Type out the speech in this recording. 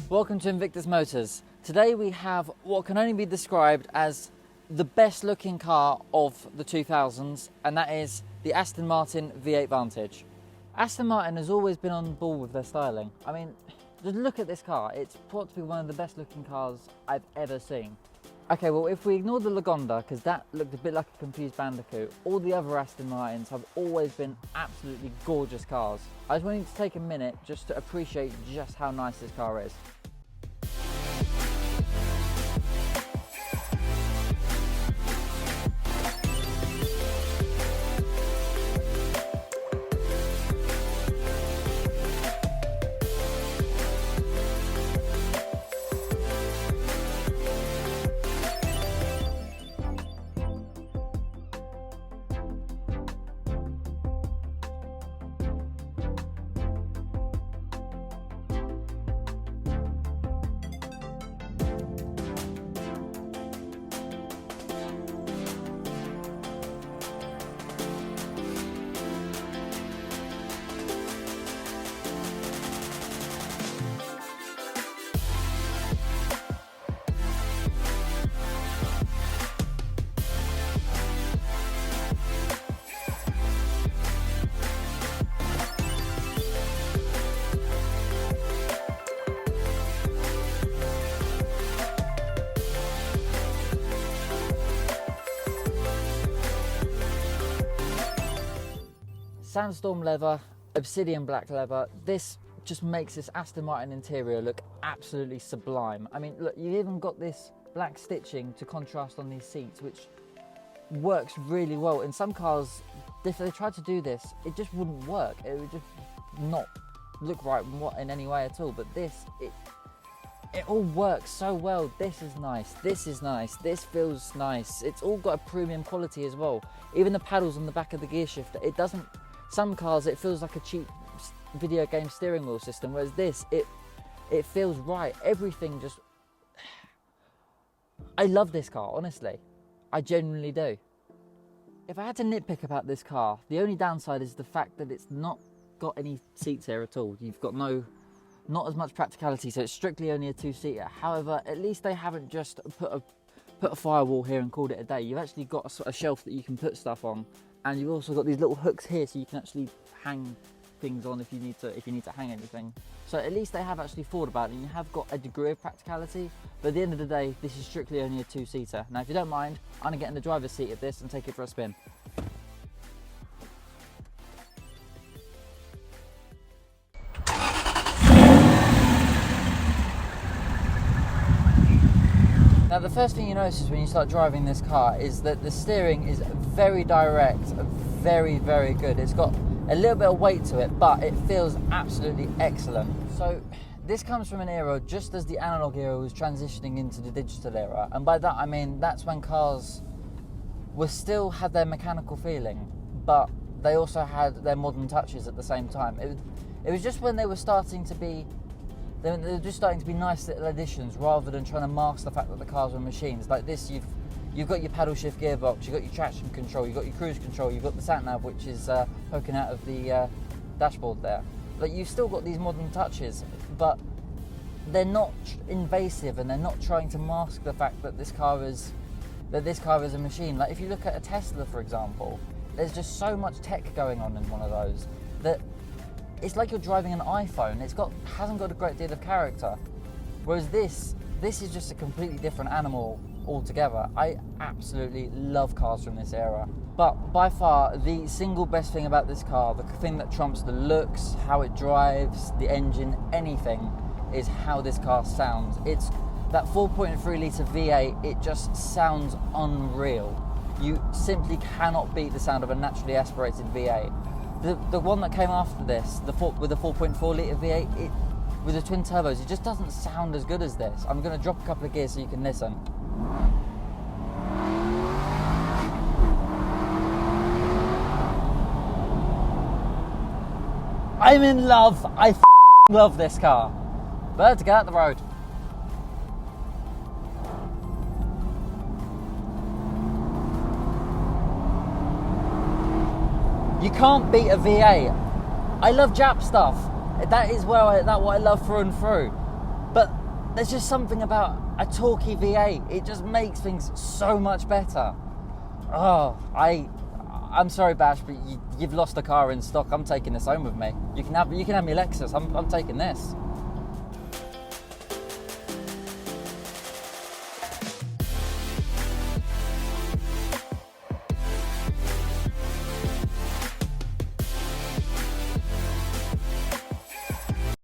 Welcome to Invictus Motors. Today we have what can only be described as the best looking car of the 2000s, and that is the Aston Martin V8 Vantage. Aston Martin has always been on board with their styling. I mean, just look at this car. It's thought to be one of the best looking cars I've ever seen. Okay, well, if we ignore the Lagonda, because that looked a bit like a confused Bandicoot, all the other Aston Martins have always been absolutely gorgeous cars. I just wanted to take a minute just to appreciate just how nice this car is. Sandstorm leather, obsidian black leather. This just makes this Aston Martin interior look absolutely sublime. I mean, look, you've even got this black stitching to contrast on these seats, which works really well. In some cars, if they tried to do this, it just wouldn't work. It would just not look right in any way at all. But this, it all works so well. This is nice, this is nice, this feels nice. It's all got a premium quality as well. Even the paddles on the back of the gear shifter, it doesn't, some cars it feels like a cheap video game steering wheel system, whereas this, it feels right. Everything just, I love this car, honestly. I genuinely do. If I had to nitpick about this car, the only downside is the fact that it's not got any seats here at all. You've got not as much practicality, so it's strictly only a two-seater. However, at least they haven't just put a firewall here and called it a day. You've actually got a shelf that you can put stuff on, and you've also got these little hooks here so you can actually hang things on if you need to hang anything. So at least they have actually thought about it, and you have got a degree of practicality. But at the end of the day, this is strictly only a two-seater. Now, if you don't mind, I'm gonna get in the driver's seat of this and take it for a spin. Now, the first thing you notice when you start driving this car is that the steering is very direct, very, very good. It's got a little bit of weight to it, but it feels absolutely excellent. So this comes from an era just as the analog era was transitioning into the digital era. And by that, I mean, that's when cars still had their mechanical feeling, but they also had their modern touches at the same time. It was just when they were starting to be, they're just starting to be nice little additions rather than trying to mask the fact that the cars were machines. Like this, you've got your paddle shift gearbox, you've got your traction control, you've got your cruise control, you've got the sat nav, which is poking out of the dashboard there. Like, you've still got these modern touches, but they're not invasive, and they're not trying to mask the fact that this car is a machine. Like, if you look at a Tesla, for example, there's just so much tech going on in one of those that it's like you're driving an iPhone. Hasn't got a great deal of character. Whereas this is just a completely different animal altogether. I absolutely love cars from this era. But by far, the single best thing about this car, the thing that trumps the looks, how it drives, the engine, anything, is how this car sounds. It's that 4.3 litre V8, it just sounds unreal. You simply cannot beat the sound of a naturally aspirated V8. The one that came after this, with the 4.4 litre V8, with the twin turbos, it just doesn't sound as good as this. I'm going to drop a couple of gears so you can listen. I'm in love. I love this car. Bird, get out the road. You can't beat a V8. I love Jap stuff. That is what I love through and through. But there's just something about a torquey V8. It just makes things so much better. Oh, I'm sorry, Bash, but you've lost a car in stock. I'm taking this home with me. You can have me Lexus. I'm taking this.